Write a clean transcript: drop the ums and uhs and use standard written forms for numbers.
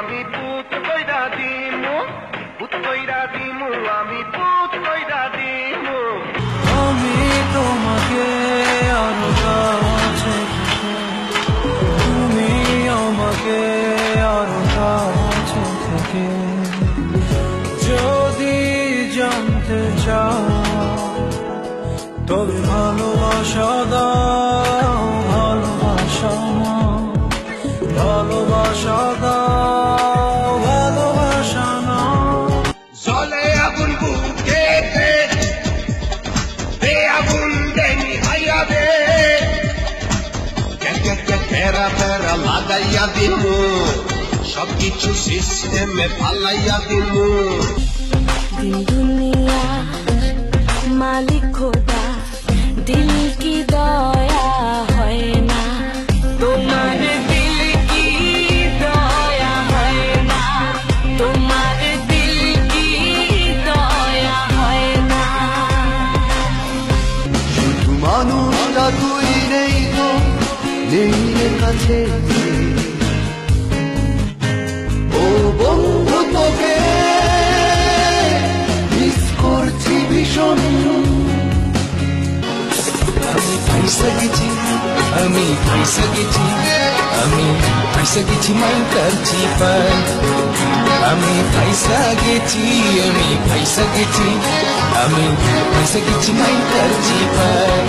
আমি পুত কইরা দিমু, পুত কইরা দিমু, আমি পুত কইরা দিমু। আমি তোমাকে আরো কাছে, তুমি আমাকে আরো কাছে থেকে যদি জানতে চাও, তবে ভালোবাসা দাও, ভালোবাসা নাও, ভালোবাসা দাও, ভালোবাসা নাও। জলে আগুন বুকেতে, দে আগুন দে নিভাইয়া দে, ফেরা ফেরা লাগাইয়া দিমু, সবকিছু সিস্টেমে পালাইয়া দিমু। दिन दुनिया मालिक খোদা, দিল কি দয়া হয় না, তোমার দিল কি দয়া হয় না, তোমার দিল কি দয়া হয় না। শুধু মানুষটা তুই নেই তো, নেই রে কাছে। ও বন্ধু তোকে মিস করছি ভীষণ। আমি ফাইসা গেছি, আমি ফাইসা গেছি, আমি ফাইসা গেছি মাইকার চিপায়। আমি ফাইসা গেছি, আমি ফাইসা গেছি, আমি ফাইসা গেছি মাইকার চিপায়।